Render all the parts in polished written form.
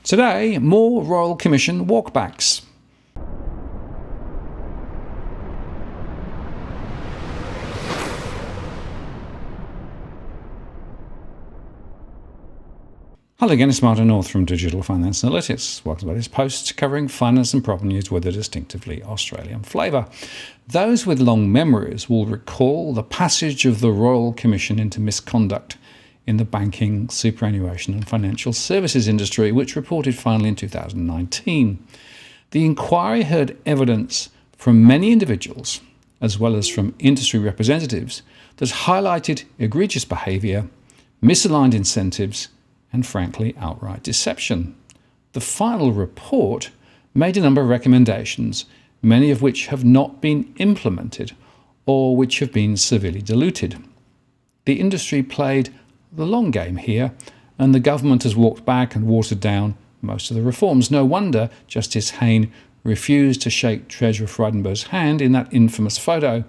Today, more Royal Commission walkbacks. Hello again, it's Martin North from Digital Finance Analytics. Welcome to this post covering finance and property news with a distinctively Australian flavour. Those with long memories will recall the passage of the Royal Commission into misconduct in the banking, superannuation and financial services industry, which reported finally in 2019. The inquiry heard evidence from many individuals, as well as from industry representatives, that highlighted egregious behaviour, misaligned incentives, and frankly outright deception. The final report made a number of recommendations, many of which have not been implemented or which have been severely diluted. The industry played the long game here, and the government has walked back and watered down most of the reforms. No wonder Justice Hayne refused to shake Treasurer Frydenberg's hand in that infamous photo.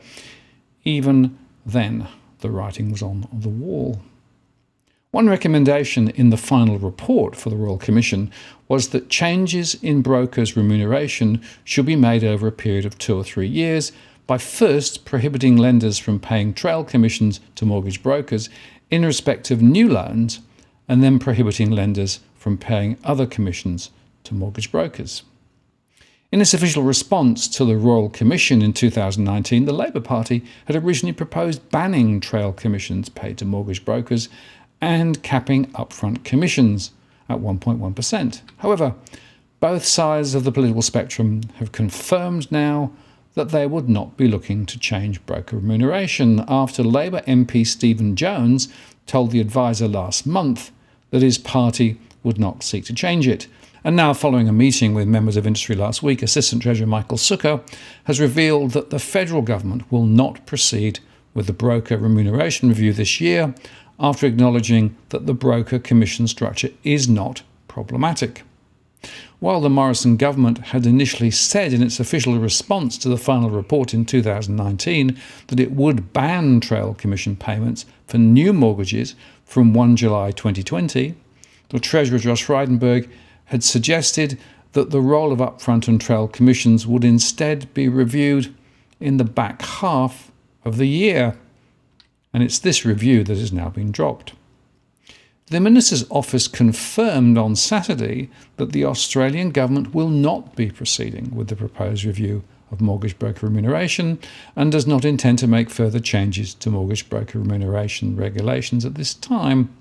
Even then, the writing was on the wall. One recommendation in the final report for the Royal Commission was that changes in brokers' remuneration should be made over a period of 2 or 3 years by first prohibiting lenders from paying trail commissions to mortgage brokers in respect of new loans, and then prohibiting lenders from paying other commissions to mortgage brokers. In its official response to the Royal Commission in 2019, the Labour Party had originally proposed banning trail commissions paid to mortgage brokers and capping upfront commissions at 1.1%. However, both sides of the political spectrum have confirmed now that they would not be looking to change broker remuneration after Labour MP Stephen Jones told The Advisor last month that his party would not seek to change it. And now, following a meeting with members of industry last week, Assistant Treasurer Michael Sukkar has revealed that the federal government will not proceed with the broker remuneration review this year, after acknowledging that the broker commission structure is not problematic. While the Morrison government had initially said in its official response to the final report in 2019 that it would ban trail commission payments for new mortgages from 1 July 2020, the Treasurer Justice Frydenberg had suggested that the role of upfront and trail commissions would instead be reviewed in the back half of the year. And it's this review that has now been dropped. The Minister's office confirmed on Saturday that the Australian government will not be proceeding with the proposed review of mortgage broker remuneration and does not intend to make further changes to mortgage broker remuneration regulations at this time.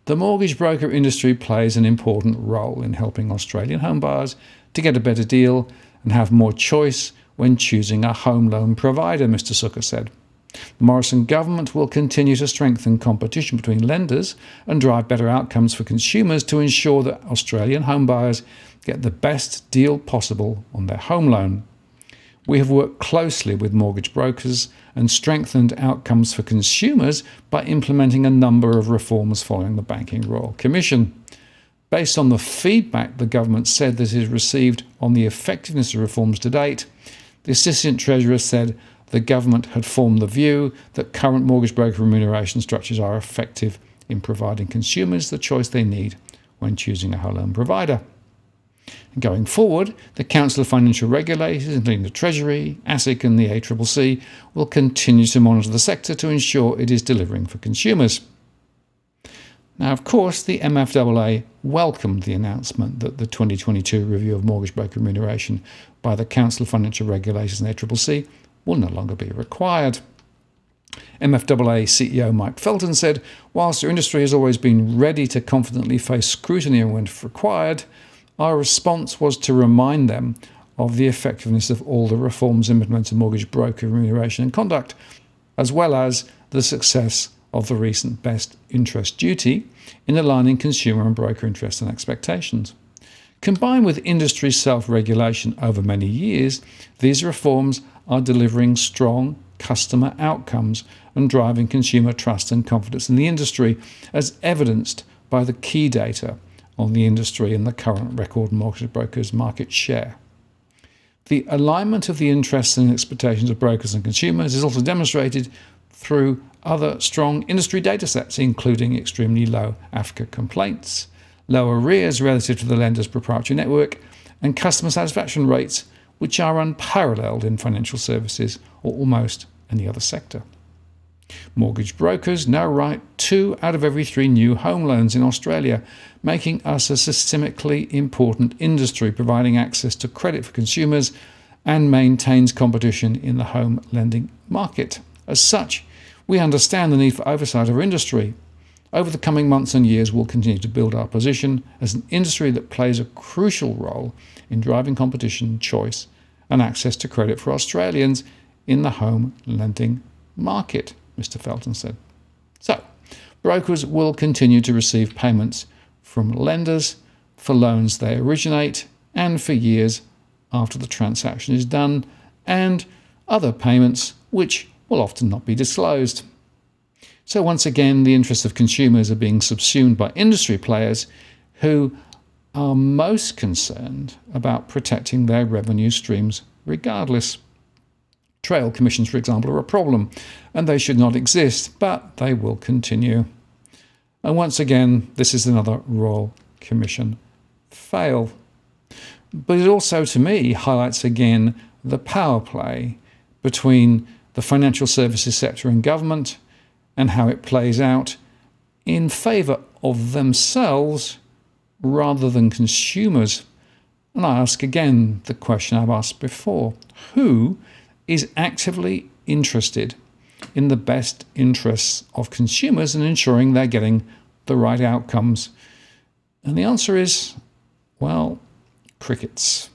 The mortgage broker industry plays an important role in helping Australian homebuyers to get a better deal and have more choice when choosing a home loan provider, Mr. Sukkar said. The Morrison government will continue to strengthen competition between lenders and drive better outcomes for consumers to ensure that Australian homebuyers get the best deal possible on their home loan. We have worked closely with mortgage brokers and strengthened outcomes for consumers by implementing a number of reforms following the Banking Royal Commission. Based on the feedback the government said that it has received on the effectiveness of reforms to date, the Assistant Treasurer said the government had formed the view that current mortgage broker remuneration structures are effective in providing consumers the choice they need when choosing a home loan provider. Going forward, the Council of Financial Regulators, including the Treasury, ASIC and the ACCC, will continue to monitor the sector to ensure it is delivering for consumers. Now, of course, the MFAA welcomed the announcement that the 2022 review of mortgage broker remuneration by the Council of Financial Regulators and ACCC will no longer be required. MFAA CEO Mike Felton said, whilst our industry has always been ready to confidently face scrutiny when required, our response was to remind them of the effectiveness of all the reforms implemented in mortgage broker remuneration and conduct, as well as the success of the recent best interest duty in aligning consumer and broker interests and expectations. Combined with industry self-regulation over many years, these reforms are delivering strong customer outcomes and driving consumer trust and confidence in the industry, as evidenced by the key data on the industry and the current record mortgage brokers' market share. The alignment of the interests and expectations of brokers and consumers is also demonstrated through other strong industry data sets, including extremely low AFCA complaints, low arrears relative to the lender's proprietary network, and customer satisfaction rates which are unparalleled in financial services or almost any other sector. Mortgage brokers now write 2 out of every 3 new home loans in Australia, making us a systemically important industry, providing access to credit for consumers and maintains competition in the home lending market. As such, we understand the need for oversight of our industry. Over the coming months and years, we'll continue to build our position as an industry that plays a crucial role in driving competition, choice, and access to credit for Australians in the home lending market, Mr. Felton said. So, brokers will continue to receive payments from lenders for loans they originate and for years after the transaction is done, and other payments which will often not be disclosed. So once again, the interests of consumers are being subsumed by industry players who are most concerned about protecting their revenue streams regardless. Trail commissions, for example, are a problem, and they should not exist, but they will continue. And once again, this is another Royal Commission fail. But it also, to me, highlights again the power play between the financial services sector and government and how it plays out in favour of themselves rather than consumers. And I ask again the question I've asked before: who is actively interested in the best interests of consumers and ensuring they're getting the right outcomes? And the answer is, well, crickets.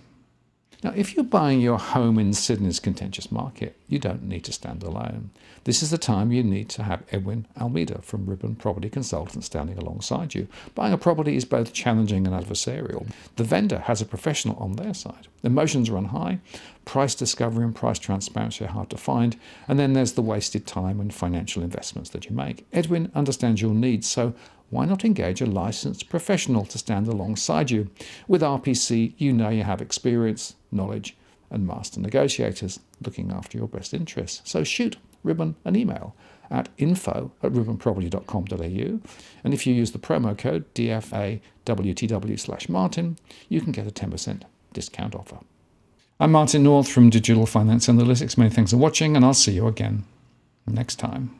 Now, if you're buying your home in Sydney's contentious market, you don't need to stand alone. This is the time you need to have Edwin Almeida from Ribbon Property Consultants standing alongside you. Buying a property is both challenging and adversarial. The vendor has a professional on their side. Emotions run high, price discovery and price transparency are hard to find, and then there's the wasted time and financial investments that you make. Edwin understands your needs, so why not engage a licensed professional to stand alongside you? With RPC, you know you have experience, knowledge, and master negotiators looking after your best interests. So shoot Ribbon an email at info@ribbonproperty.com.au, and if you use the promo code DFAWTW/Martin, you can get a 10% discount offer. I'm Martin North from Digital Finance Analytics. Many thanks for watching, and I'll see you again next time.